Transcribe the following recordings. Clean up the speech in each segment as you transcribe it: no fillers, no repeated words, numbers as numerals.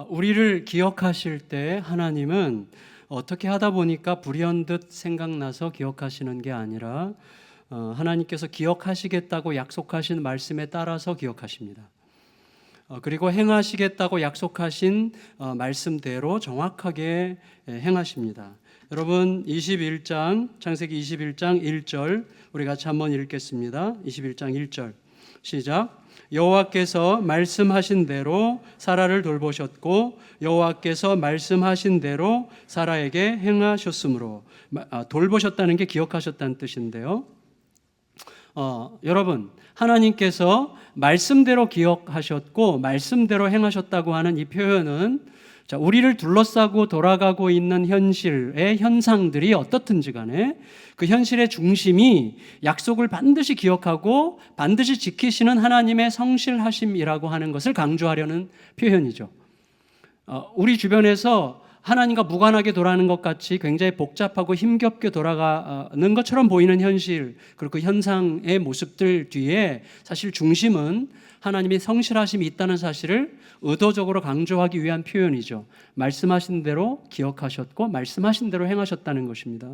우리를 기억하실 때 하나님은 어떻게 하다 보니까 불현듯 생각나서 기억하시는 게 아니라 하나님께서 기억하시겠다고 약속하신 말씀에 따라서 기억하십니다. 그리고 행하시겠다고 약속하신 말씀대로 정확하게 행하십니다. 여러분 21장 창세기 21장 1절 우리 같이 한번 읽겠습니다. 21장 1절 시작. 여호와께서 말씀하신 대로 사라를 돌보셨고 여호와께서 말씀하신 대로 사라에게 행하셨으므로 돌보셨다는 게 기억하셨다는 뜻인데요. 여러분 하나님께서 말씀대로 기억하셨고 말씀대로 행하셨다고 하는 이 표현은 우리를 둘러싸고 돌아가고 있는 현실의 현상들이 어떻든지 간에 그 현실의 중심이 약속을 반드시 기억하고 반드시 지키시는 하나님의 성실하심이라고 하는 것을 강조하려는 표현이죠. 우리 주변에서 하나님과 무관하게 돌아가는 것 같이 굉장히 복잡하고 힘겹게 돌아가는 것처럼 보이는 현실 그리고 그 현상의 모습들 뒤에 사실 중심은 하나님의 성실하심이 있다는 사실을 의도적으로 강조하기 위한 표현이죠. 말씀하신 대로 기억하셨고 말씀하신 대로 행하셨다는 것입니다.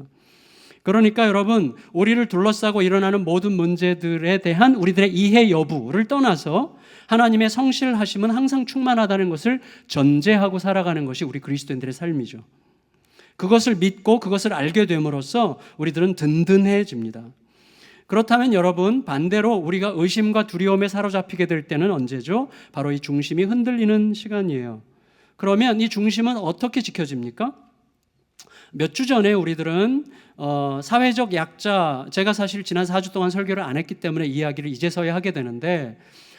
그러니까 여러분 우리를 둘러싸고 일어나는 모든 문제들에 대한 우리들의 이해 여부를 떠나서 하나님의 성실하심은 항상 충만하다는 것을 전제하고 살아가는 것이 우리 그리스도인들의 삶이죠. 그것을 믿고 그것을 알게 됨으로써 우리들은 든든해집니다. 그렇다면 여러분 반대로 우리가 의심과 두려움에 사로잡히게 될 때는 언제죠? 바로 이 중심이 흔들리는 시간이에요. 그러면 이 중심은 어떻게 지켜집니까? 몇 주 전에 우리들은 사회적 약자, 제가 사실 지난 4주 동안 설교를 안 했기 때문에 이야기를 이제서야 하게 되는데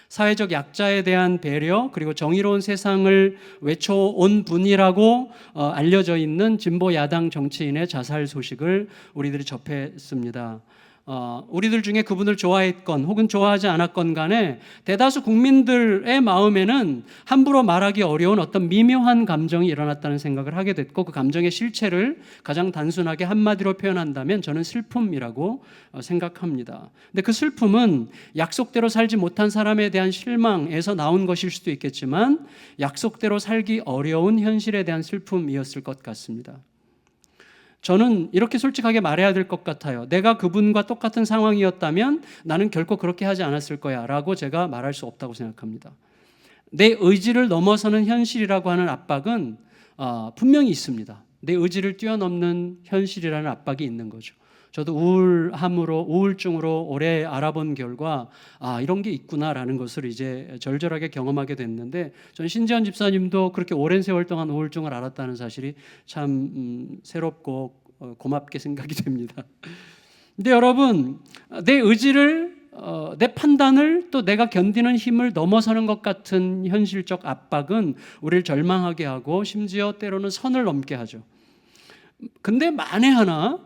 사회적 약자에 대한 배려 그리고 정의로운 세상을 외쳐온 분이라고 알려져 있는 진보 야당 정치인의 자살 소식을 우리들이 접했습니다. 우리들 중에 그분을 좋아했건 혹은 좋아하지 않았건 간에 대다수 국민들의 마음에는 함부로 말하기 어려운 어떤 미묘한 감정이 일어났다는 생각을 하게 됐고 그 감정의 실체를 가장 단순하게 한마디로 표현한다면 저는 슬픔이라고 생각합니다. 근데 그 슬픔은 약속대로 살지 못한 사람에 대한 실망에서 나온 것일 수도 있겠지만 약속대로 살기 어려운 현실에 대한 슬픔이었을 것 같습니다. 저는 이렇게 솔직하게 말해야 될 것 같아요. 내가 그분과 똑같은 상황이었다면 나는 결코 그렇게 하지 않았을 거야 라고 제가 말할 수 없다고 생각합니다. 내 의지를 넘어서는 현실이라고 하는 압박은 분명히 있습니다. 내 의지를 뛰어넘는 현실이라는 압박이 있는 거죠. 저도 우울증으로 오래 알아본 결과 이런 게 있구나라는 것을 이제 절절하게 경험하게 됐는데 전 신지현 집사님도 그렇게 오랜 세월 동안 우울증을 앓았다는 사실이 참 새롭고 고맙게 생각이 됩니다. 근데 여러분 내 의지를 내 판단을 또 내가 견디는 힘을 넘어서는 것 같은 현실적 압박은 우리를 절망하게 하고 심지어 때로는 선을 넘게 하죠. 근데 만에 하나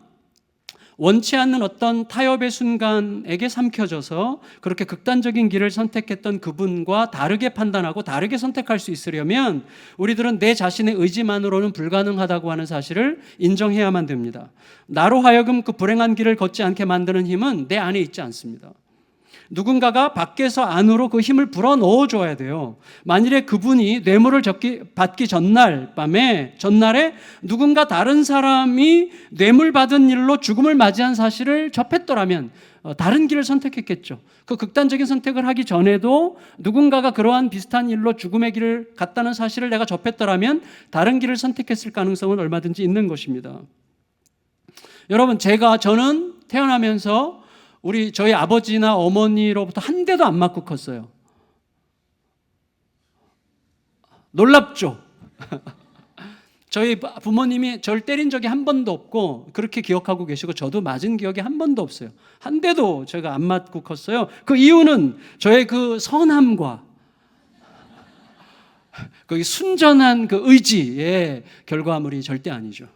원치 않는 어떤 타협의 순간에게 삼켜져서 그렇게 극단적인 길을 선택했던 그분과 다르게 판단하고 다르게 선택할 수 있으려면 우리들은 내 자신의 의지만으로는 불가능하다고 하는 사실을 인정해야만 됩니다. 나로 하여금 그 불행한 길을 걷지 않게 만드는 힘은 내 안에 있지 않습니다. 누군가가 밖에서 안으로 그 힘을 불어넣어 줘야 돼요. 만일에 그분이 뇌물을 받기 전날에 누군가 다른 사람이 뇌물 받은 일로 죽음을 맞이한 사실을 접했더라면 다른 길을 선택했겠죠. 그 극단적인 선택을 하기 전에도 누군가가 그러한 비슷한 일로 죽음의 길을 갔다는 사실을 내가 접했더라면 다른 길을 선택했을 가능성은 얼마든지 있는 것입니다. 여러분 저는 태어나면서 저희 아버지나 어머니로부터 한 대도 안 맞고 컸어요. 놀랍죠? 저희 부모님이 저를 때린 적이 한 번도 없고 그렇게 기억하고 계시고 저도 맞은 기억이 한 번도 없어요. 한 대도 제가 안 맞고 컸어요. 그 이유는 저의 그 선함과 그 순전한 그 의지의 결과물이 절대 아니죠.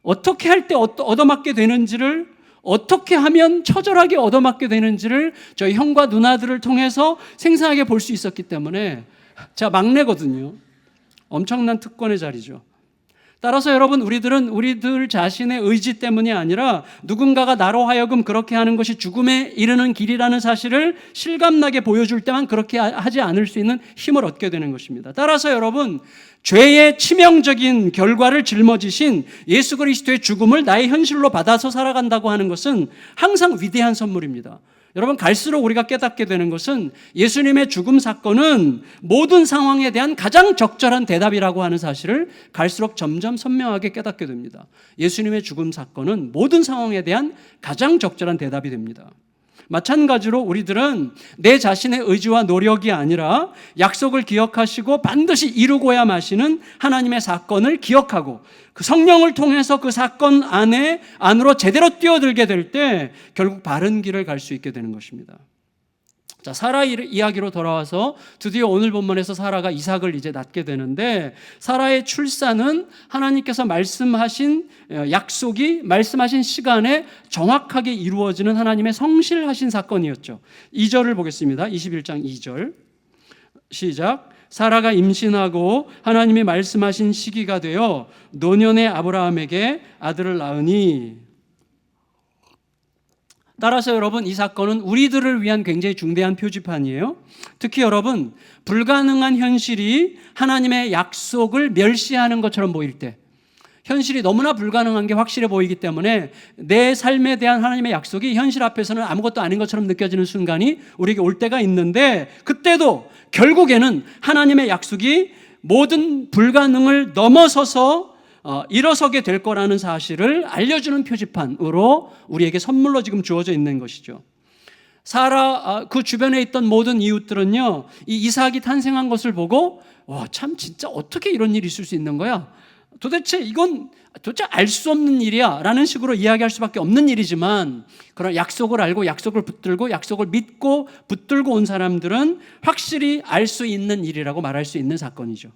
어떻게 할 때 얻어맞게 되는지를 어떻게 하면 처절하게 얻어맞게 되는지를 저희 형과 누나들을 통해서 생생하게 볼 수 있었기 때문에 제가 막내거든요. 엄청난 특권의 자리죠. 따라서 여러분, 우리들은 우리들 자신의 의지 때문이 아니라 누군가가 나로 하여금 그렇게 하는 것이 죽음에 이르는 길이라는 사실을 실감나게 보여줄 때만 그렇게 하지 않을 수 있는 힘을 얻게 되는 것입니다. 따라서 여러분, 죄의 치명적인 결과를 짊어지신 예수 그리스도의 죽음을 나의 현실로 받아서 살아간다고 하는 것은 항상 위대한 선물입니다. 여러분, 갈수록 우리가 깨닫게 되는 것은 예수님의 죽음 사건은 모든 상황에 대한 가장 적절한 대답이라고 하는 사실을 갈수록 점점 선명하게 깨닫게 됩니다. 예수님의 죽음 사건은 모든 상황에 대한 가장 적절한 대답이 됩니다. 마찬가지로 우리들은 내 자신의 의지와 노력이 아니라 약속을 기억하시고 반드시 이루고야 마시는 하나님의 사건을 기억하고 그 성령을 통해서 그 사건 안으로 제대로 뛰어들게 될 때 결국 바른 길을 갈 수 있게 되는 것입니다. 자, 사라 이야기로 돌아와서 드디어 오늘 본문에서 사라가 이삭을 이제 낳게 되는데, 사라의 출산은 하나님께서 말씀하신 약속이 말씀하신 시간에 정확하게 이루어지는 하나님의 성실하신 사건이었죠. 2절을 보겠습니다. 21장 2절 시작. 사라가 임신하고 하나님이 말씀하신 시기가 되어 노년의 아브라함에게 아들을 낳으니. 따라서 여러분, 이 사건은 우리들을 위한 굉장히 중대한 표지판이에요. 특히 여러분, 불가능한 현실이 하나님의 약속을 멸시하는 것처럼 보일 때, 현실이 너무나 불가능한 게 확실해 보이기 때문에 내 삶에 대한 하나님의 약속이 현실 앞에서는 아무것도 아닌 것처럼 느껴지는 순간이 우리에게 올 때가 있는데, 그때도 결국에는 하나님의 약속이 모든 불가능을 넘어서서 일어서게 될 거라는 사실을 알려주는 표지판으로 우리에게 선물로 지금 주어져 있는 것이죠. 사라 그 주변에 있던 모든 이웃들은요, 이 이삭이 탄생한 것을 보고 와, 참 진짜 어떻게 이런 일이 있을 수 있는 거야? 이건 도대체 알 수 없는 일이야 라는 식으로 이야기할 수밖에 없는 일이지만, 그런 약속을 알고 약속을 붙들고 약속을 믿고 붙들고 온 사람들은 확실히 알 수 있는 일이라고 말할 수 있는 사건이죠.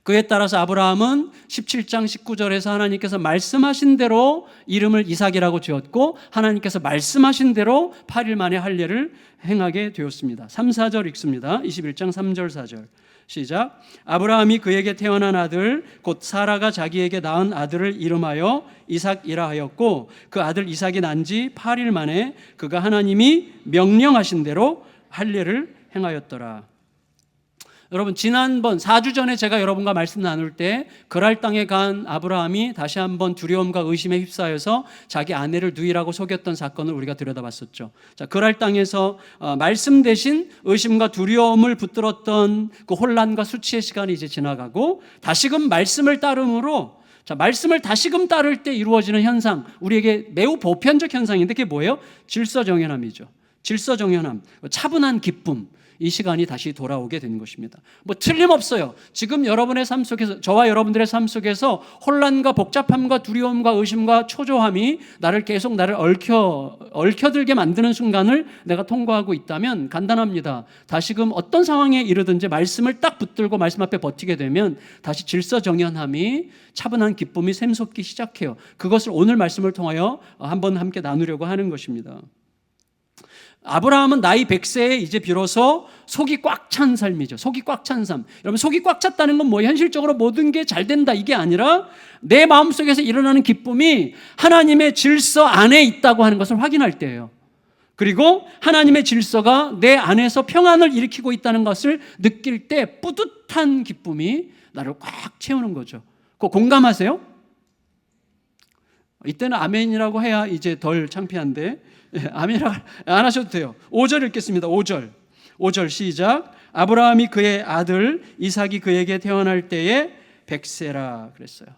그에 따라서 아브라함은 17장 19절에서 하나님께서 말씀하신 대로 이름을 이삭이라고 지었고, 하나님께서 말씀하신 대로 8일 만에 할례를 행하게 되었습니다. 3, 4절 읽습니다. 21장 3절 4절 시작. 아브라함이 그에게 태어난 아들 곧 사라가 자기에게 낳은 아들을 이름하여 이삭이라 하였고, 그 아들 이삭이 난 지 8일 만에 그가 하나님이 명령하신 대로 할례를 행하였더라. 여러분, 지난번 4주 전에 제가 여러분과 말씀 나눌 때 그랄 땅에 간 아브라함이 다시 한번 두려움과 의심에 휩싸여서 자기 아내를 누이라고 속였던 사건을 우리가 들여다봤었죠. 자, 그랄 땅에서 말씀 대신 의심과 두려움을 붙들었던 그 혼란과 수치의 시간이 이제 지나가고, 다시금 말씀을 따름으로, 자, 말씀을 다시금 따를 때 이루어지는 현상, 우리에게 매우 보편적 현상인데 그게 뭐예요? 질서정연함이죠. 질서정연함, 차분한 기쁨, 이 시간이 다시 돌아오게 된 것입니다. 틀림없어요. 지금 여러분의 삶 속에서, 저와 여러분들의 삶 속에서 혼란과 복잡함과 두려움과 의심과 초조함이 나를 얽혀들게 만드는 순간을 내가 통과하고 있다면 간단합니다. 다시금 어떤 상황에 이르든지 말씀을 딱 붙들고 말씀 앞에 버티게 되면 다시 질서정연함이, 차분한 기쁨이 샘솟기 시작해요. 그것을 오늘 말씀을 통하여 한번 함께 나누려고 하는 것입니다. 아브라함은 나이 100세에 이제 비로소 속이 꽉 찬 삶이죠. 속이 꽉 찬 삶. 여러분, 속이 꽉 찼다는 건 뭐예요? 현실적으로 모든 게 잘 된다 이게 아니라 내 마음속에서 일어나는 기쁨이 하나님의 질서 안에 있다고 하는 것을 확인할 때예요. 그리고 하나님의 질서가 내 안에서 평안을 일으키고 있다는 것을 느낄 때 뿌듯한 기쁨이 나를 꽉 채우는 거죠. 그거 공감하세요? 이때는 아멘이라고 해야 이제 덜 창피한데, 아멘이라고 안 하셔도 돼요. 5절 읽겠습니다. 5절 시작. 아브라함이 그의 아들 이삭이 그에게 태어날 때에 100세라 그랬어요.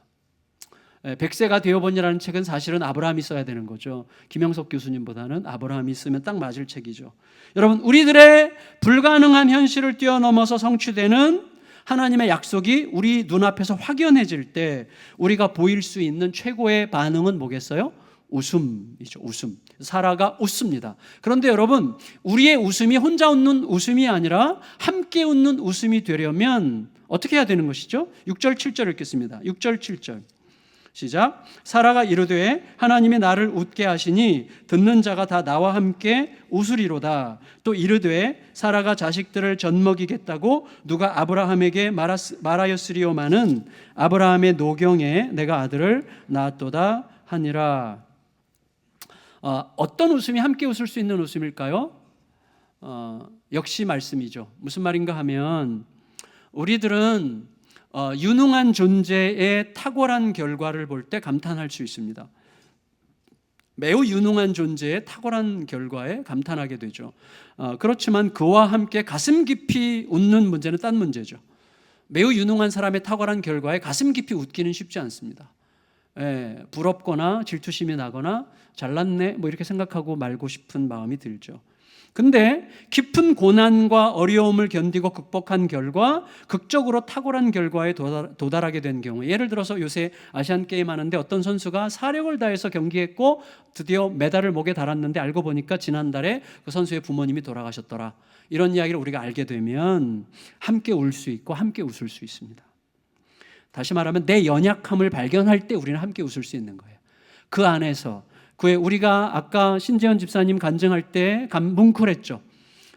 100세가 되어보니라는 책은 사실은 아브라함이 써야 되는 거죠. 김영석 교수님보다는 아브라함이 쓰면 딱 맞을 책이죠. 여러분, 우리들의 불가능한 현실을 뛰어넘어서 성취되는 하나님의 약속이 우리 눈앞에서 확연해질 때 우리가 보일 수 있는 최고의 반응은 뭐겠어요? 웃음이죠. 웃음. 사라가 웃습니다. 그런데 여러분, 우리의 웃음이 혼자 웃는 웃음이 아니라 함께 웃는 웃음이 되려면 어떻게 해야 되는 것이죠? 6절 7절 읽겠습니다. 6절 7절 시작. 사라가 이르되 하나님이 나를 웃게 하시니 듣는 자가 다 나와 함께 웃으리로다. 또 이르되 사라가 자식들을 젖먹이겠다고 누가 아브라함에게 말하였으리오마는 아브라함의 노경에 내가 아들을 낳았도다 하니라. 어떤 웃음이 함께 웃을 수 있는 웃음일까요? 역시 말씀이죠. 무슨 말인가 하면 우리들은 유능한 존재의 탁월한 결과를 볼 때 감탄할 수 있습니다. 매우 유능한 존재의 탁월한 결과에 감탄하게 되죠. 그렇지만 그와 함께 가슴 깊이 웃는 문제는 딴 문제죠. 매우 유능한 사람의 탁월한 결과에 가슴 깊이 웃기는 쉽지 않습니다. 부럽거나 질투심이 나거나 잘났네 뭐 이렇게 생각하고 말고 싶은 마음이 들죠. 근데 깊은 고난과 어려움을 견디고 극복한 결과 극적으로 탁월한 결과에 도달하게 된 경우, 예를 들어서 요새 아시안게임 하는데 어떤 선수가 사력을 다해서 경기했고 드디어 메달을 목에 달았는데 알고 보니까 지난달에 그 선수의 부모님이 돌아가셨더라. 이런 이야기를 우리가 알게 되면 함께 울 수 있고 함께 웃을 수 있습니다. 다시 말하면 내 연약함을 발견할 때 우리는 함께 웃을 수 있는 거예요. 그 안에서 우리가 아까 신재현 집사님 간증할 때 뭉클했죠.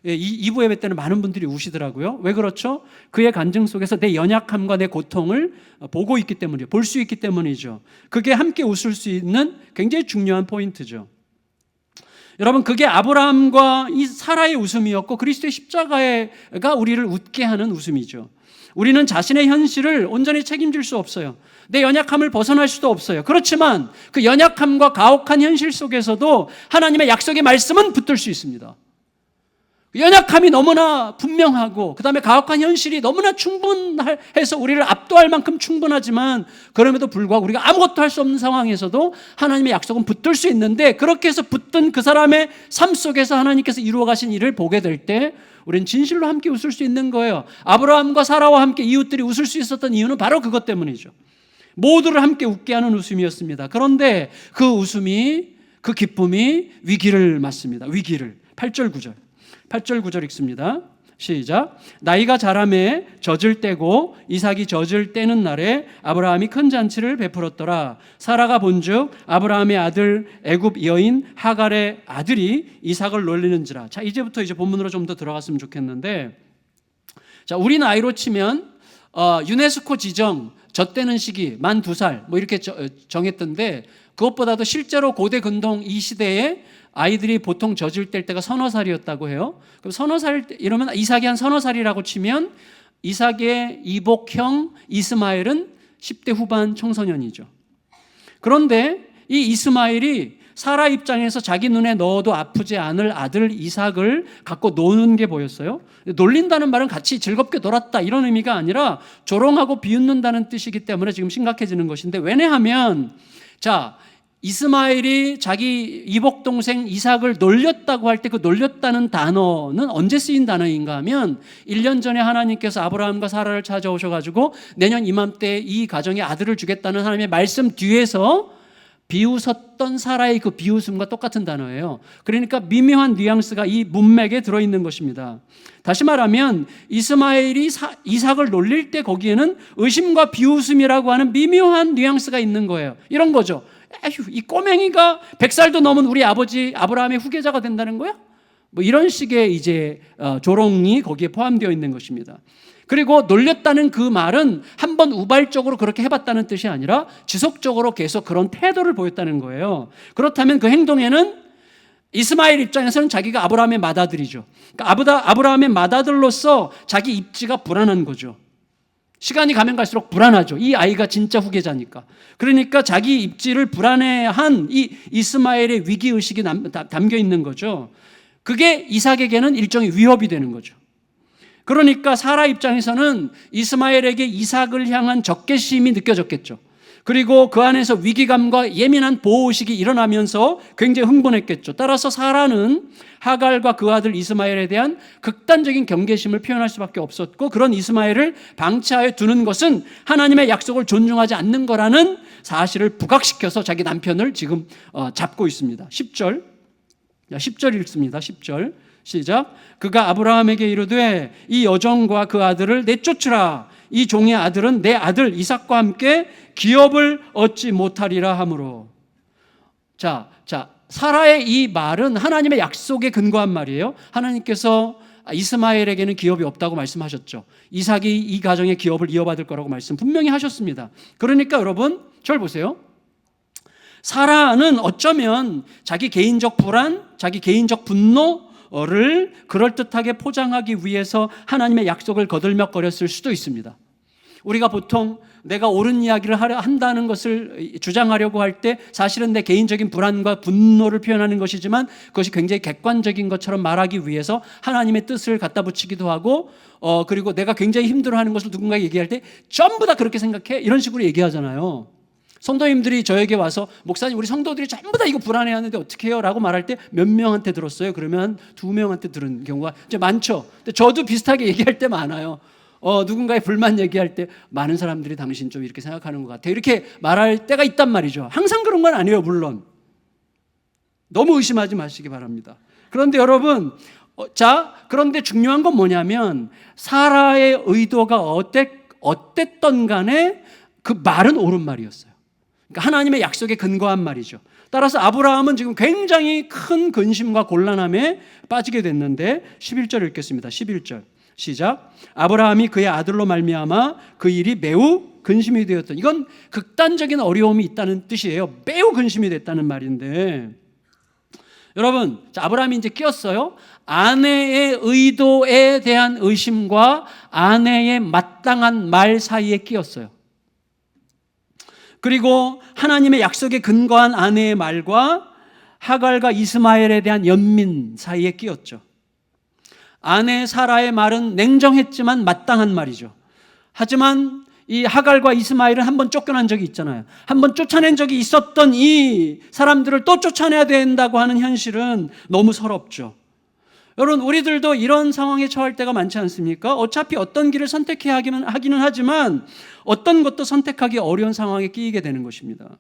2부 예배 때는 많은 분들이 우시더라고요. 왜 그렇죠? 그의 간증 속에서 내 연약함과 내 고통을 보고 있기 때문이죠. 볼 수 있기 때문이죠. 그게 함께 웃을 수 있는 굉장히 중요한 포인트죠. 여러분, 그게 아브라함과 이 사라의 웃음이었고 그리스도의 십자가가 우리를 웃게 하는 웃음이죠. 우리는 자신의 현실을 온전히 책임질 수 없어요. 내 연약함을 벗어날 수도 없어요. 그렇지만 그 연약함과 가혹한 현실 속에서도 하나님의 약속의 말씀은 붙들 수 있습니다. 연약함이 너무나 분명하고 그 다음에 가혹한 현실이 너무나 충분해서 우리를 압도할 만큼 충분하지만 그럼에도 불구하고 우리가 아무것도 할 수 없는 상황에서도 하나님의 약속은 붙들 수 있는데, 그렇게 해서 붙든 그 사람의 삶 속에서 하나님께서 이루어 가신 일을 보게 될 때 우리는 진실로 함께 웃을 수 있는 거예요. 아브라함과 사라와 함께 이웃들이 웃을 수 있었던 이유는 바로 그것 때문이죠. 모두를 함께 웃게 하는 웃음이었습니다. 그런데 그 웃음이, 그 기쁨이 위기를 맞습니다. 위기를. 8절 9절 읽습니다. 시작. 나이가 자라매 젖을 떼고 이삭이 젖을 떼는 날에 아브라함이 큰 잔치를 베풀었더라. 사라가 본즉 아브라함의 아들 애굽 여인 하갈의 아들이 이삭을 놀리는지라. 자, 이제부터 본문으로 좀 더 들어갔으면 좋겠는데, 자, 우리 나이로 치면 유네스코 지정 젖 떼는 시기 만 2살 뭐 이렇게 정했던데, 그것보다도 실제로 고대 근동 이 시대에 아이들이 보통 젖을 뗄 때가 서너 살이었다고 해요. 그럼 서너 살 이러면 이삭이 한 서너 살이라고 치면 이삭의 이복형 이스마엘은 10대 후반 청소년이죠. 그런데 이 이스마엘이 사라 입장에서 자기 눈에 넣어도 아프지 않을 아들 이삭을 갖고 노는 게 보였어요. 놀린다는 말은 같이 즐겁게 놀았다 이런 의미가 아니라 조롱하고 비웃는다는 뜻이기 때문에 지금 심각해지는 것인데, 왜냐하면 자, 이스마엘이 자기 이복 동생 이삭을 놀렸다고 할 때 그 놀렸다는 단어는 언제 쓰인 단어인가 하면 1년 전에 하나님께서 아브라함과 사라를 찾아오셔가지고 내년 이맘때 이 가정에 아들을 주겠다는 하나님의 말씀 뒤에서 비웃었던 사라의 그 비웃음과 똑같은 단어예요. 그러니까 미묘한 뉘앙스가 이 문맥에 들어있는 것입니다. 다시 말하면 이스마엘이 이삭을 놀릴 때 거기에는 의심과 비웃음이라고 하는 미묘한 뉘앙스가 있는 거예요. 이런 거죠. 에휴, 이 꼬맹이가 100살도 넘은 우리 아버지 아브라함의 후계자가 된다는 거야? 뭐 이런 식의 이제 조롱이 거기에 포함되어 있는 것입니다. 그리고 놀렸다는 그 말은 한번 우발적으로 그렇게 해봤다는 뜻이 아니라 지속적으로 계속 그런 태도를 보였다는 거예요. 그렇다면 그 행동에는 이스마엘 입장에서는 자기가 아브라함의 맏아들이죠. 그러니까 아브라함의 맏아들로서 자기 입지가 불안한 거죠. 시간이 가면 갈수록 불안하죠. 이 아이가 진짜 후계자니까. 그러니까 자기 입지를 불안해한 이 이스마엘의 위기의식이 담겨 있는 거죠. 그게 이삭에게는 일종의 위협이 되는 거죠. 그러니까 사라 입장에서는 이스마엘에게 이삭을 향한 적개심이 느껴졌겠죠. 그리고 그 안에서 위기감과 예민한 보호의식이 일어나면서 굉장히 흥분했겠죠. 따라서 사라는 하갈과 그 아들 이스마엘에 대한 극단적인 경계심을 표현할 수밖에 없었고, 그런 이스마엘을 방치하여 두는 것은 하나님의 약속을 존중하지 않는 거라는 사실을 부각시켜서 자기 남편을 지금 잡고 있습니다. 10절 읽습니다. 10절 시작. 그가 아브라함에게 이르되 이 여종과 그 아들을 내쫓으라. 이 종의 아들은 내 아들 이삭과 함께 기업을 얻지 못하리라 하므로. 자, 사라의 이 말은 하나님의 약속에 근거한 말이에요. 하나님께서 이스마엘에게는 기업이 없다고 말씀하셨죠. 이삭이 이 가정의 기업을 이어받을 거라고 말씀 분명히 하셨습니다. 그러니까 여러분, 저를 보세요. 사라는 어쩌면 자기 개인적 불안, 자기 개인적 분노를 그럴듯하게 포장하기 위해서 하나님의 약속을 거들먹거렸을 수도 있습니다. 우리가 보통 내가 옳은 이야기를 한다는 것을 주장하려고 할 때 사실은 내 개인적인 불안과 분노를 표현하는 것이지만 그것이 굉장히 객관적인 것처럼 말하기 위해서 하나님의 뜻을 갖다 붙이기도 하고 그리고 내가 굉장히 힘들어하는 것을 누군가에게 얘기할 때 전부 다 그렇게 생각해? 이런 식으로 얘기하잖아요. 성도님들이 저에게 와서 목사님 우리 성도들이 전부 다 이거 불안해하는데 어떻게 해요? 라고 말할 때 몇 명한테 들었어요? 그러면 2명한테 들은 경우가 이제 많죠. 근데 저도 비슷하게 얘기할 때 많아요. 누군가의 불만 얘기할 때 많은 사람들이 당신 좀 이렇게 생각하는 것 같아. 이렇게 말할 때가 있단 말이죠. 항상 그런 건 아니에요, 물론. 너무 의심하지 마시기 바랍니다. 그런데 여러분, 그런데 중요한 건 뭐냐면 사라의 의도가 어땠던 간에 그 말은 옳은 말이었어요. 그러니까 하나님의 약속에 근거한 말이죠. 따라서 아브라함은 지금 굉장히 큰 근심과 곤란함에 빠지게 됐는데 11절 읽겠습니다. 11절. 시작. 아브라함이 그의 아들로 말미암아 그 일이 매우 근심이 되었던. 이건 극단적인 어려움이 있다는 뜻이에요. 매우 근심이 됐다는 말인데 여러분, 아브라함이 이제 끼었어요. 아내의 의도에 대한 의심과 아내의 마땅한 말 사이에 끼었어요. 그리고 하나님의 약속에 근거한 아내의 말과 하갈과 이스마엘에 대한 연민 사이에 끼었죠. 아내 사라의 말은 냉정했지만 마땅한 말이죠. 하지만 이 하갈과 이스마엘은 한번 쫓겨난 적이 있잖아요. 한번 쫓아낸 적이 있었던 이 사람들을 또 쫓아내야 된다고 하는 현실은 너무 서럽죠. 여러분, 우리들도 이런 상황에 처할 때가 많지 않습니까? 어차피 어떤 길을 선택해야 하기는 하지만 어떤 것도 선택하기 어려운 상황에 끼이게 되는 것입니다.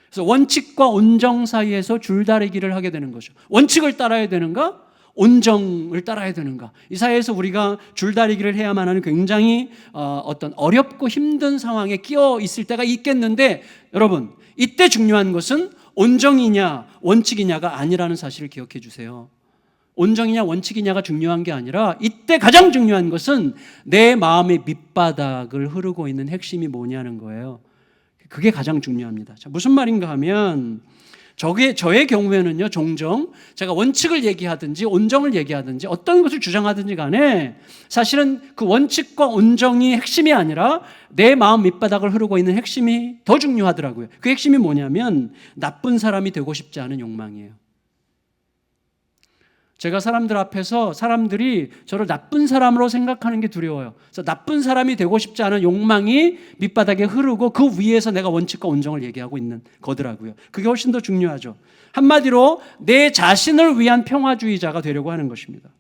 그래서 원칙과 온정 사이에서 줄다리기를 하게 되는 거죠. 원칙을 따라야 되는가? 온정을 따라야 되는가? 이 사회에서 우리가 줄다리기를 해야만 하는 굉장히 어떤 어렵고 힘든 상황에 끼어 있을 때가 있겠는데 여러분, 이때 중요한 것은 온정이냐 원칙이냐가 아니라는 사실을 기억해 주세요. 온정이냐 원칙이냐가 중요한 게 아니라 이때 가장 중요한 것은 내 마음의 밑바닥을 흐르고 있는 핵심이 뭐냐는 거예요. 그게 가장 중요합니다. 자, 무슨 말인가 하면 저의 경우에는요, 종종 제가 원칙을 얘기하든지 온정을 얘기하든지 어떤 것을 주장하든지 간에 사실은 그 원칙과 온정이 핵심이 아니라 내 마음 밑바닥을 흐르고 있는 핵심이 더 중요하더라고요. 그 핵심이 뭐냐면 나쁜 사람이 되고 싶지 않은 욕망이에요. 제가 사람들 앞에서 사람들이 저를 나쁜 사람으로 생각하는 게 두려워요. 그래서 나쁜 사람이 되고 싶지 않은 욕망이 밑바닥에 흐르고 그 위에서 내가 원칙과 온정을 얘기하고 있는 거더라고요. 그게 훨씬 더 중요하죠. 한마디로 내 자신을 위한 평화주의자가 되려고 하는 것입니다.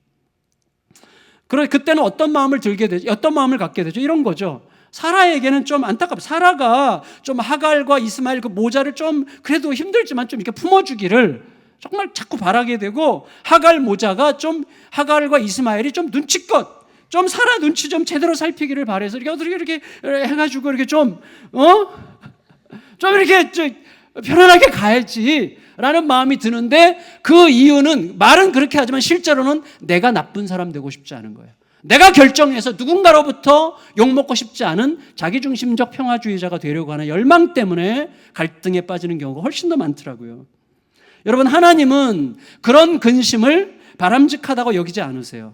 그때는 어떤 마음을 갖게 되죠? 이런 거죠. 사라에게는 좀 안타깝고 사라가 좀 하갈과 이스마엘 그 모자를 좀 그래도 힘들지만 좀 이렇게 품어주기를 정말 자꾸 바라게 되고 하갈 모자가 좀 하갈과 이스마엘이 좀 눈치껏 좀 사라 눈치 좀 제대로 살피기를 바래서 이렇게 해가지고 이렇게 좀 이렇게 편안하게 가야지라는 마음이 드는데 그 이유는 말은 그렇게 하지만 실제로는 내가 나쁜 사람 되고 싶지 않은 거예요. 내가 결정해서 누군가로부터 욕먹고 싶지 않은 자기중심적 평화주의자가 되려고 하는 열망 때문에 갈등에 빠지는 경우가 훨씬 더 많더라고요. 여러분, 하나님은 그런 근심을 바람직하다고 여기지 않으세요.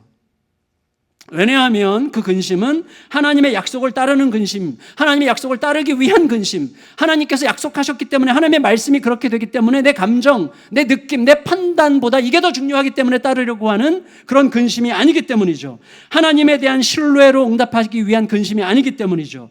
왜냐하면 그 근심은 하나님의 약속을 따르는 근심, 하나님의 약속을 따르기 위한 근심, 하나님께서 약속하셨기 때문에 하나님의 말씀이 그렇게 되기 때문에 내 감정, 내 느낌, 내 판단보다 이게 더 중요하기 때문에 따르려고 하는 그런 근심이 아니기 때문이죠. 하나님에 대한 신뢰로 응답하기 위한 근심이 아니기 때문이죠.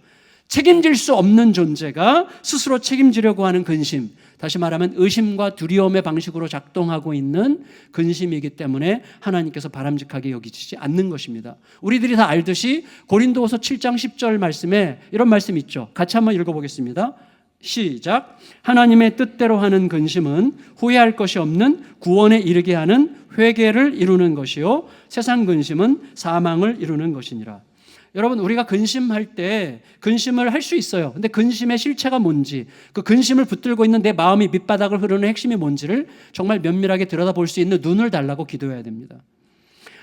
책임질 수 없는 존재가 스스로 책임지려고 하는 근심, 다시 말하면 의심과 두려움의 방식으로 작동하고 있는 근심이기 때문에 하나님께서 바람직하게 여기지 않는 것입니다. 우리들이 다 알듯이 고린도후서 7장 10절 말씀에 이런 말씀이 있죠. 같이 한번 읽어보겠습니다. 시작. 하나님의 뜻대로 하는 근심은 후회할 것이 없는 구원에 이르게 하는 회개를 이루는 것이요 세상 근심은 사망을 이루는 것이니라. 여러분, 우리가 근심할 때 근심을 할 수 있어요. 근데 근심의 실체가 뭔지, 그 근심을 붙들고 있는 내 마음이 밑바닥을 흐르는 핵심이 뭔지를 정말 면밀하게 들여다볼 수 있는 눈을 달라고 기도해야 됩니다.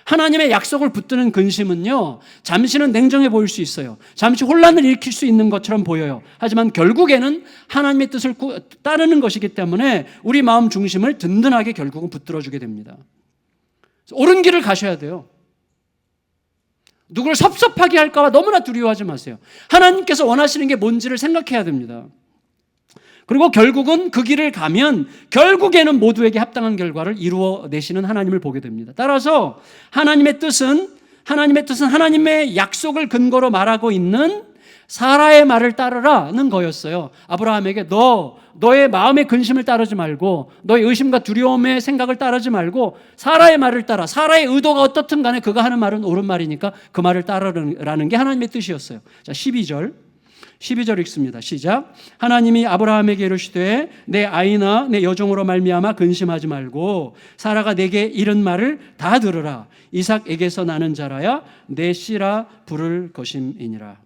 하나님의 약속을 붙드는 근심은요, 잠시는 냉정해 보일 수 있어요. 잠시 혼란을 일으킬 수 있는 것처럼 보여요. 하지만 결국에는 하나님의 뜻을 따르는 것이기 때문에 우리 마음 중심을 든든하게 결국은 붙들어주게 됩니다. 옳은 길을 가셔야 돼요. 누구를 섭섭하게 할까 봐 너무나 두려워하지 마세요. 하나님께서 원하시는 게 뭔지를 생각해야 됩니다. 그리고 결국은 그 길을 가면 결국에는 모두에게 합당한 결과를 이루어내시는 하나님을 보게 됩니다. 따라서 하나님의 뜻은 하나님의 약속을 근거로 말하고 있는 사라의 말을 따르라는 거였어요. 아브라함에게 너의 마음의 근심을 따르지 말고, 너의 의심과 두려움의 생각을 따르지 말고 사라의 말을 따라. 사라의 의도가 어떻든 간에 그가 하는 말은 옳은 말이니까 그 말을 따르라는 게 하나님의 뜻이었어요. 자, 12절 읽습니다. 시작. 하나님이 아브라함에게 이르시되 내 아이나 내 여종으로 말미암아 근심하지 말고 사라가 내게 이른 말을 다 들으라. 이삭에게서 나는 자라야 내 씨라 부를 것임이니라.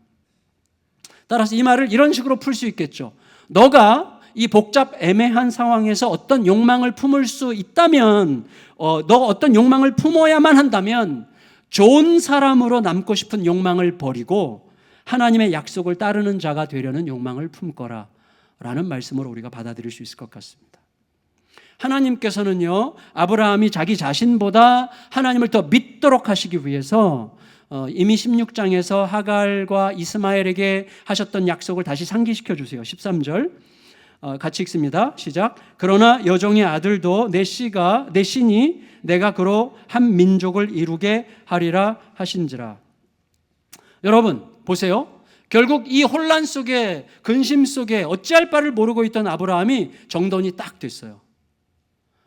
따라서 이 말을 이런 식으로 풀 수 있겠죠. 너가 이 복잡 애매한 상황에서 어떤 욕망을 품을 수 있다면, 너가 어떤 욕망을 품어야만 한다면 좋은 사람으로 남고 싶은 욕망을 버리고 하나님의 약속을 따르는 자가 되려는 욕망을 품거라 라는 말씀으로 우리가 받아들일 수 있을 것 같습니다. 하나님께서는요, 아브라함이 자기 자신보다 하나님을 더 믿도록 하시기 위해서 이미 16장에서 하갈과 이스마엘에게 하셨던 약속을 다시 상기시켜 주세요. 13절 같이 읽습니다. 시작. 그러나 여종의 아들도 내 씨니 내가 그로 한 민족을 이루게 하리라 하신지라. 여러분 보세요. 결국 이 혼란 속에, 근심 속에 어찌할 바를 모르고 있던 아브라함이 정돈이 딱 됐어요.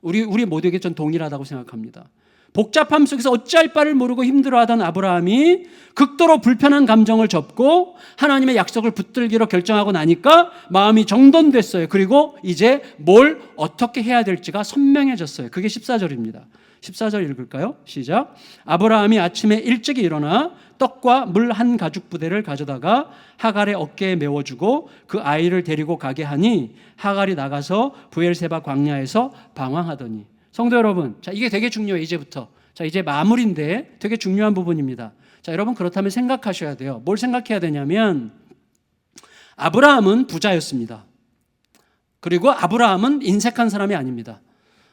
우리 모두에게 전 동일하다고 생각합니다. 복잡함 속에서 어찌할 바를 모르고 힘들어하던 아브라함이 극도로 불편한 감정을 접고 하나님의 약속을 붙들기로 결정하고 나니까 마음이 정돈됐어요. 그리고 이제 뭘 어떻게 해야 될지가 선명해졌어요. 그게 14절입니다. 14절 읽을까요? 시작. 아브라함이 아침에 일찍이 일어나 떡과 물 한 가죽 부대를 가져다가 하갈의 어깨에 메워주고 그 아이를 데리고 가게 하니 하갈이 나가서 브엘세바 광야에서 방황하더니. 성도 여러분, 자, 이게 되게 중요해요. 이제부터. 자, 이제 마무리인데 되게 중요한 부분입니다. 자, 여러분 그렇다면 생각하셔야 돼요. 뭘 생각해야 되냐면 아브라함은 부자였습니다. 그리고 아브라함은 인색한 사람이 아닙니다.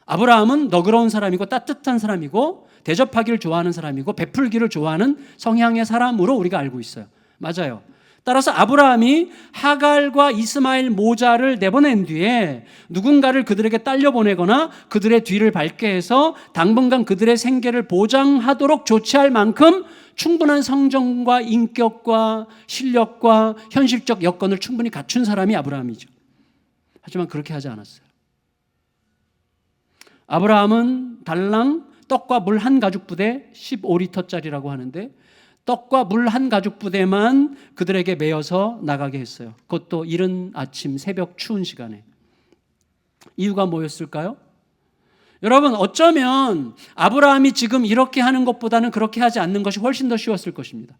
아브라함은 너그러운 사람이고 따뜻한 사람이고 대접하기를 좋아하는 사람이고 베풀기를 좋아하는 성향의 사람으로 우리가 알고 있어요. 맞아요. 따라서 아브라함이 하갈과 이스마엘 모자를 내보낸 뒤에 누군가를 그들에게 딸려보내거나 그들의 뒤를 밟게 해서 당분간 그들의 생계를 보장하도록 조치할 만큼 충분한 성정과 인격과 실력과 현실적 여건을 충분히 갖춘 사람이 아브라함이죠. 하지만 그렇게 하지 않았어요. 아브라함은 달랑 떡과 물 한 가죽 부대 15리터짜리라고 하는데 떡과 물 한 가죽 부대만 그들에게 메어서 나가게 했어요. 그것도 이른 아침 새벽 추운 시간에. 이유가 뭐였을까요? 여러분 어쩌면 아브라함이 지금 이렇게 하는 것보다는 그렇게 하지 않는 것이 훨씬 더 쉬웠을 것입니다.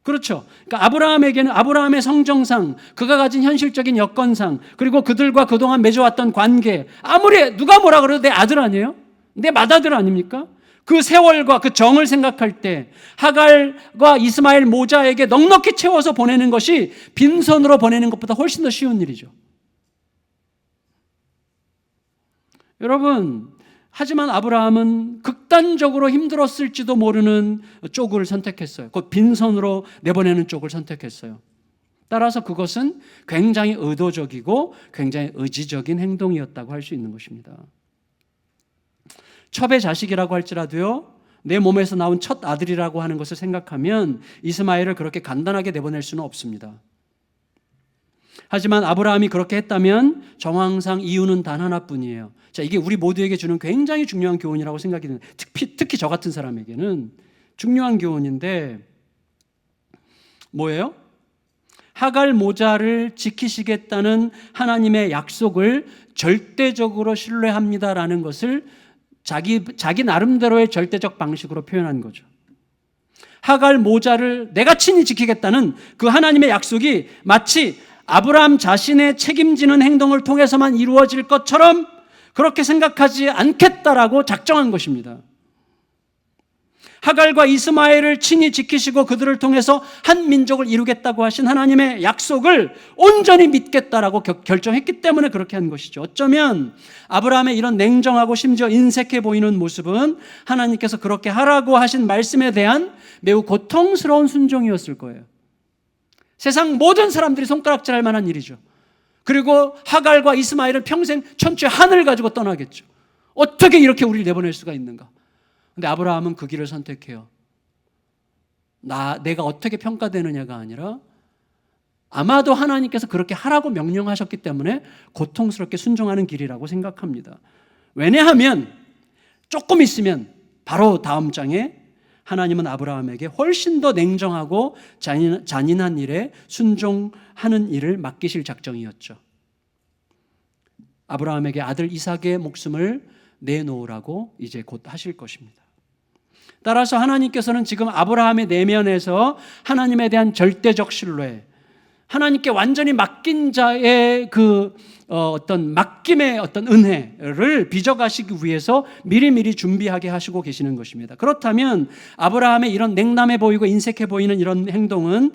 그렇죠. 그러니까 아브라함에게는 아브라함의 성정상, 그가 가진 현실적인 여건상, 그리고 그들과 그동안 맺어왔던 관계, 아무리 누가 뭐라 그래도 내 아들 아니에요? 내 맏아들 아닙니까? 그 세월과 그 정을 생각할 때 하갈과 이스마엘 모자에게 넉넉히 채워서 보내는 것이 빈손으로 보내는 것보다 훨씬 더 쉬운 일이죠. 여러분, 하지만 아브라함은 극단적으로 힘들었을지도 모르는 쪽을 선택했어요. 그 빈손으로 내보내는 쪽을 선택했어요. 따라서 그것은 굉장히 의도적이고 굉장히 의지적인 행동이었다고 할 수 있는 것입니다. 첩의 자식이라고 할지라도요, 내 몸에서 나온 첫 아들이라고 하는 것을 생각하면 이스마엘을 그렇게 간단하게 내보낼 수는 없습니다. 하지만 아브라함이 그렇게 했다면 정황상 이유는 단 하나뿐이에요. 자, 이게 우리 모두에게 주는 굉장히 중요한 교훈이라고 생각이 드는, 특히 저 같은 사람에게는 중요한 교훈인데 뭐예요? 하갈 모자를 지키시겠다는 하나님의 약속을 절대적으로 신뢰합니다라는 것을 자기 나름대로의 절대적 방식으로 표현한 거죠. 하갈 모자를 내가 친히 지키겠다는 그 하나님의 약속이 마치 아브라함 자신의 책임지는 행동을 통해서만 이루어질 것처럼 그렇게 생각하지 않겠다라고 작정한 것입니다. 하갈과 이스마엘을 친히 지키시고 그들을 통해서 한 민족을 이루겠다고 하신 하나님의 약속을 온전히 믿겠다라고 결정했기 때문에 그렇게 한 것이죠. 어쩌면 아브라함의 이런 냉정하고 심지어 인색해 보이는 모습은 하나님께서 그렇게 하라고 하신 말씀에 대한 매우 고통스러운 순종이었을 거예요. 세상 모든 사람들이 손가락질할 만한 일이죠. 그리고 하갈과 이스마엘은 평생 천추의 하늘을 가지고 떠나겠죠. 어떻게 이렇게 우리를 내보낼 수가 있는가? 근데 아브라함은 그 길을 선택해요. 내가 어떻게 평가되느냐가 아니라 아마도 하나님께서 그렇게 하라고 명령하셨기 때문에 고통스럽게 순종하는 길이라고 생각합니다. 왜냐하면 조금 있으면 바로 다음 장에 하나님은 아브라함에게 훨씬 더 냉정하고 잔인한 일에 순종하는 일을 맡기실 작정이었죠. 아브라함에게 아들 이삭의 목숨을 내놓으라고 이제 곧 하실 것입니다. 따라서 하나님께서는 지금 아브라함의 내면에서 하나님에 대한 절대적 신뢰, 하나님께 완전히 맡긴 자의 어떤 맡김의 어떤 은혜를 빚어가시기 위해서 미리미리 준비하게 하시고 계시는 것입니다. 그렇다면 아브라함의 이런 냉담해 보이고 인색해 보이는 이런 행동은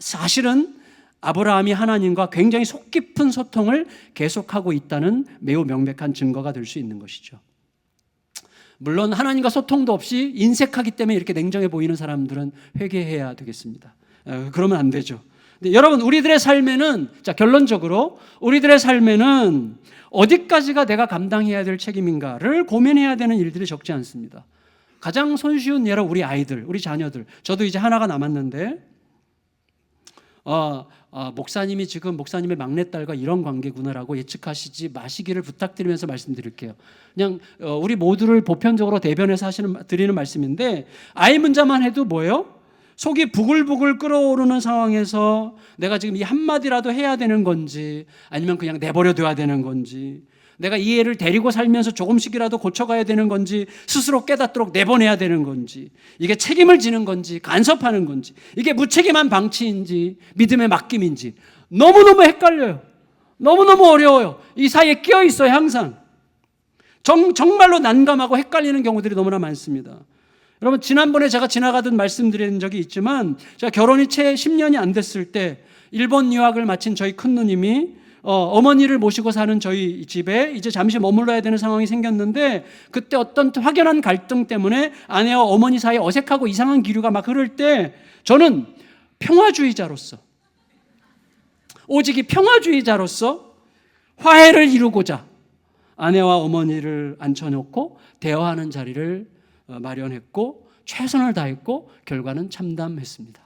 사실은 아브라함이 하나님과 굉장히 속 깊은 소통을 계속하고 있다는 매우 명백한 증거가 될 수 있는 것이죠. 물론 하나님과 소통도 없이 인색하기 때문에 이렇게 냉정해 보이는 사람들은 회개해야 되겠습니다. 그러면 안 되죠. 근데 여러분, 우리들의 삶에는, 결론적으로 우리들의 삶에는 어디까지가 내가 감당해야 될 책임인가를 고민해야 되는 일들이 적지 않습니다. 가장 손쉬운 예로 우리 아이들, 우리 자녀들. 저도 이제 하나가 남았는데 목사님이 지금 목사님의 막내딸과 이런 관계구나라고 예측하시지 마시기를 부탁드리면서 말씀드릴게요. 그냥 우리 모두를 보편적으로 대변해서 드리는 말씀인데, 아이 문자만 해도 뭐예요? 속이 부글부글 끓어오르는 상황에서 내가 지금 이 한마디라도 해야 되는 건지 아니면 그냥 내버려둬야 되는 건지, 내가 이 애를 데리고 살면서 조금씩이라도 고쳐가야 되는 건지 스스로 깨닫도록 내보내야 되는 건지, 이게 책임을 지는 건지 간섭하는 건지, 이게 무책임한 방치인지 믿음의 맡김인지 너무너무 헷갈려요. 너무너무 어려워요. 이 사이에 끼어 있어요. 항상 정말로 난감하고 헷갈리는 경우들이 너무나 많습니다. 여러분, 지난번에 제가 지나가듯 말씀드린 적이 있지만, 제가 결혼이 채 10년이 안 됐을 때 일본 유학을 마친 저희 큰누님이 어머니를 모시고 사는 저희 집에 이제 잠시 머물러야 되는 상황이 생겼는데, 그때 어떤 확연한 갈등 때문에 아내와 어머니 사이에 어색하고 이상한 기류가 막 흐를 때, 저는 평화주의자로서, 오직 이 평화주의자로서 화해를 이루고자 아내와 어머니를 앉혀놓고 대화하는 자리를 마련했고 최선을 다했고 결과는 참담했습니다.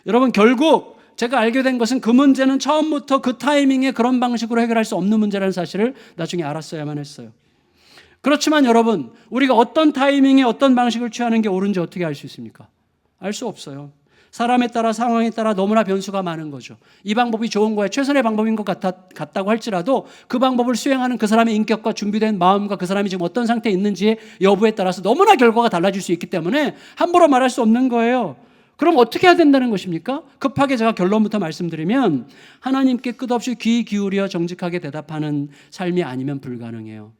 여러분, 결국 제가 알게 된 것은 그 문제는 처음부터 그 타이밍에 그런 방식으로 해결할 수 없는 문제라는 사실을 나중에 알았어야만 했어요. 그렇지만 여러분, 우리가 어떤 타이밍에 어떤 방식을 취하는 게 옳은지 어떻게 알 수 있습니까? 알 수 없어요. 사람에 따라 상황에 따라 너무나 변수가 많은 거죠. 이 방법이 좋은 거야, 최선의 방법인 것 같다고 할지라도 그 방법을 수행하는 그 사람의 인격과 준비된 마음과 그 사람이 지금 어떤 상태에 있는지의 여부에 따라서 너무나 결과가 달라질 수 있기 때문에 함부로 말할 수 없는 거예요. 그럼 어떻게 해야 된다는 것입니까? 급하게 제가 결론부터 말씀드리면, 하나님께 끝없이 귀 기울여 정직하게 대답하는 삶이 아니면 불가능해요.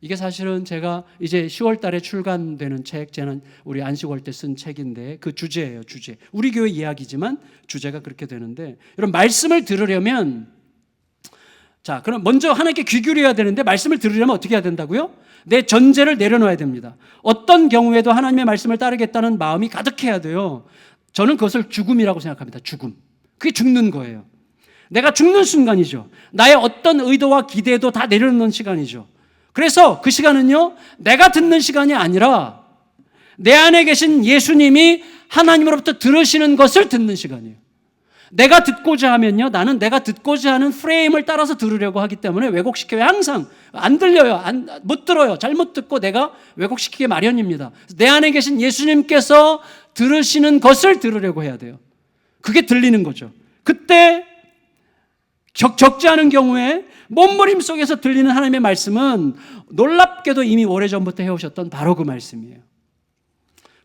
이게 사실은 제가 이제 10월 달에 출간되는 책, 저는 우리 안식월 때 쓴 책인데 그 주제예요, 주제. 우리 교회 이야기지만 주제가 그렇게 되는데, 여러분, 말씀을 들으려면, 그럼 먼저 하나님께 귀 기울여야 되는데, 말씀을 들으려면 어떻게 해야 된다고요? 내 전제를 내려놓아야 됩니다. 어떤 경우에도 하나님의 말씀을 따르겠다는 마음이 가득해야 돼요. 저는 그것을 죽음이라고 생각합니다. 죽음. 그게 죽는 거예요. 내가 죽는 순간이죠. 나의 어떤 의도와 기대도 다 내려놓는 시간이죠. 그래서 그 시간은요, 내가 듣는 시간이 아니라 내 안에 계신 예수님이 하나님으로부터 들으시는 것을 듣는 시간이에요. 내가 듣고자 하면요, 나는 내가 듣고자 하는 프레임을 따라서 들으려고 하기 때문에 왜곡시켜요. 항상 안 들려요. 못 들어요. 잘못 듣고 내가 왜곡시키기 마련입니다. 내 안에 계신 예수님께서 들으시는 것을 들으려고 해야 돼요. 그게 들리는 거죠. 그때 적지 않은 경우에 몸부림 속에서 들리는 하나님의 말씀은 놀랍게도 이미 오래전부터 해오셨던 바로 그 말씀이에요.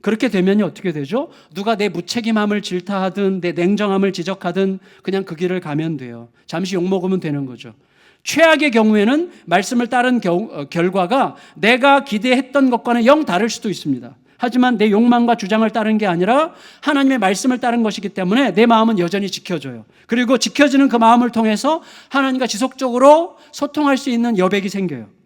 그렇게 되면 어떻게 되죠? 누가 내 무책임함을 질타하든 내 냉정함을 지적하든 그냥 그 길을 가면 돼요. 잠시 욕먹으면 되는 거죠. 최악의 경우에는 말씀을 따른 결과가 내가 기대했던 것과는 영 다를 수도 있습니다. 하지만 내 욕망과 주장을 따른 게 아니라 하나님의 말씀을 따른 것이기 때문에 내 마음은 여전히 지켜져요. 그리고 지켜지는 그 마음을 통해서 하나님과 지속적으로 소통할 수 있는 여백이 생겨요.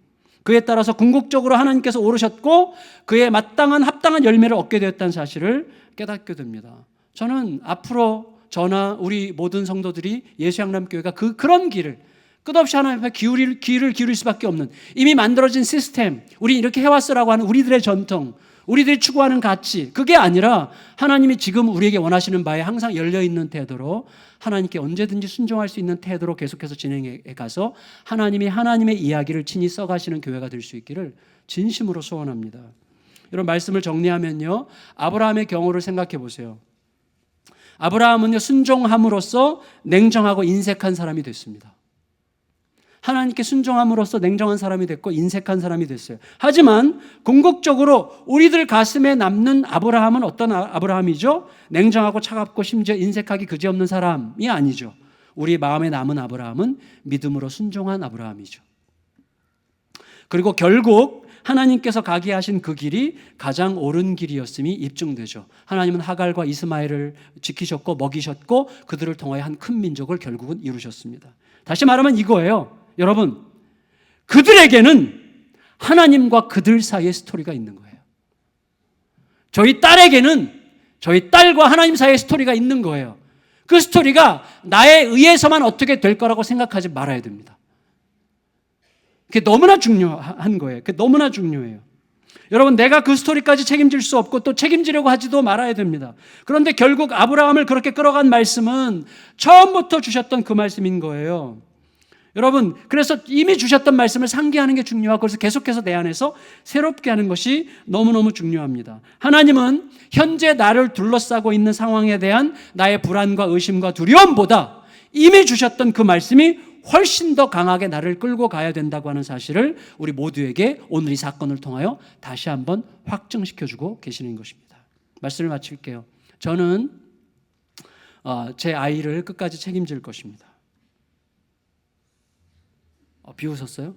그에 따라서 궁극적으로 하나님께서 오르셨고 그에 마땅한 합당한 열매를 얻게 되었다는 사실을 깨닫게 됩니다. 저는 앞으로 저나 우리 모든 성도들이 예수양람교회가 그런 길을 끝없이 하나님 앞에 귀를 기울일 수밖에 없는 이미 만들어진 시스템, 우리 이렇게 해왔어라고 하는 우리들의 전통, 우리들이 추구하는 가치, 그게 아니라 하나님이 지금 우리에게 원하시는 바에 항상 열려있는 태도로 하나님께 언제든지 순종할 수 있는 태도로 계속해서 진행해 가서 하나님이 하나님의 이야기를 친히 써가시는 교회가 될 수 있기를 진심으로 소원합니다. 이런 말씀을 정리하면요, 아브라함의 경우를 생각해 보세요. 아브라함은요, 순종함으로써 냉정하고 인색한 사람이 됐습니다. 하나님께 순종함으로써 냉정한 사람이 됐고 인색한 사람이 됐어요. 하지만 궁극적으로 우리들 가슴에 남는 아브라함은 어떤 아브라함이죠? 냉정하고 차갑고 심지어 인색하기 그지없는 사람이 아니죠. 우리 마음에 남은 아브라함은 믿음으로 순종한 아브라함이죠. 그리고 결국 하나님께서 가게 하신 그 길이 가장 옳은 길이었음이 입증되죠. 하나님은 하갈과 이스마엘을 지키셨고 먹이셨고 그들을 통하여 한 큰 민족을 결국은 이루셨습니다. 다시 말하면 이거예요. 여러분, 그들에게는 하나님과 그들 사이의 스토리가 있는 거예요. 저희 딸에게는 저희 딸과 하나님 사이의 스토리가 있는 거예요. 그 스토리가 나에 의해서만 어떻게 될 거라고 생각하지 말아야 됩니다. 그게 너무나 중요한 거예요. 그게 너무나 중요해요. 여러분, 내가 그 스토리까지 책임질 수 없고 또 책임지려고 하지도 말아야 됩니다. 그런데 결국 아브라함을 그렇게 끌어간 말씀은 처음부터 주셨던 그 말씀인 거예요. 여러분, 그래서 이미 주셨던 말씀을 상기하는 게 중요하고 그래서 계속해서 내 안에서 새롭게 하는 것이 너무너무 중요합니다. 하나님은 현재 나를 둘러싸고 있는 상황에 대한 나의 불안과 의심과 두려움보다 이미 주셨던 그 말씀이 훨씬 더 강하게 나를 끌고 가야 된다고 하는 사실을 우리 모두에게 오늘 이 사건을 통하여 다시 한번 확증시켜주고 계시는 것입니다. 말씀을 마칠게요. 저는 제 아이를 끝까지 책임질 것입니다. 비웃었어요?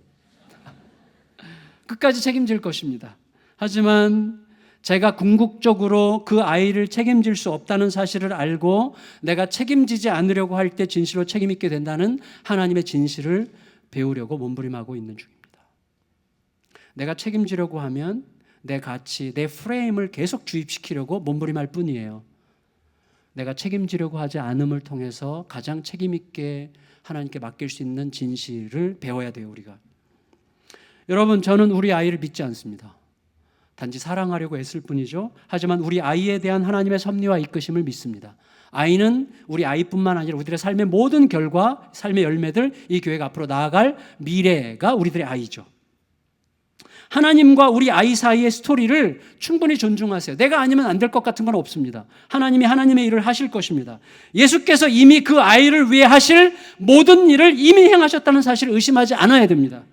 끝까지 책임질 것입니다. 하지만 제가 궁극적으로 그 아이를 책임질 수 없다는 사실을 알고 내가 책임지지 않으려고 할 때 진실로 책임있게 된다는 하나님의 진실을 배우려고 몸부림하고 있는 중입니다. 내가 책임지려고 하면 내 가치, 내 프레임을 계속 주입시키려고 몸부림할 뿐이에요. 내가 책임지려고 하지 않음을 통해서 가장 책임있게 하나님께 맡길 수 있는 진실을 배워야 돼요, 우리가. 여러분, 저는 우리 아이를 믿지 않습니다. 단지 사랑하려고 애쓸 뿐이죠. 하지만 우리 아이에 대한 하나님의 섭리와 이끄심을 믿습니다. 아이는 우리 아이뿐만 아니라 우리들의 삶의 모든 결과, 삶의 열매들, 이 교회가 앞으로 나아갈 미래가 우리들의 아이죠. 하나님과 우리 아이 사이의 스토리를 충분히 존중하세요. 내가 아니면 안 될 것 같은 건 없습니다. 하나님이 하나님의 일을 하실 것입니다. 예수께서 이미 그 아이를 위해 하실 모든 일을 이미 행하셨다는 사실을 의심하지 않아야 됩니다.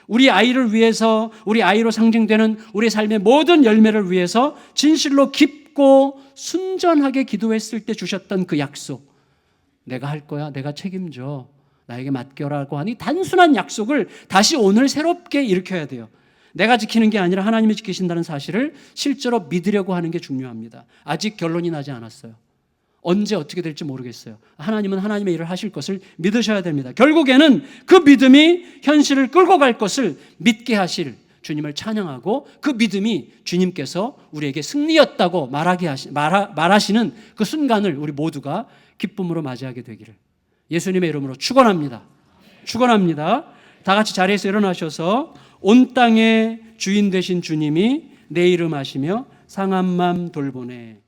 우리 아이를 위해서, 우리 아이로 상징되는 우리 삶의 모든 열매를 위해서 진실로 깊고 순전하게 기도했을 때 주셨던 그 약속, 내가 할 거야, 내가 책임져, 나에게 맡겨라고 하니 단순한 약속을 다시 오늘 새롭게 일으켜야 돼요. 내가 지키는 게 아니라 하나님이 지키신다는 사실을 실제로 믿으려고 하는 게 중요합니다. 아직 결론이 나지 않았어요. 언제 어떻게 될지 모르겠어요. 하나님은 하나님의 일을 하실 것을 믿으셔야 됩니다. 결국에는 그 믿음이 현실을 끌고 갈 것을 믿게 하실 주님을 찬양하고 그 믿음이 주님께서 우리에게 승리였다고 말하시는 그 순간을 우리 모두가 기쁨으로 맞이하게 되기를 예수님의 이름으로 축원합니다. 축원합니다. 다 같이 자리에서 일어나셔서 온 땅의 주인 되신 주님이 내 이름 하시며 상한 맘 돌보네.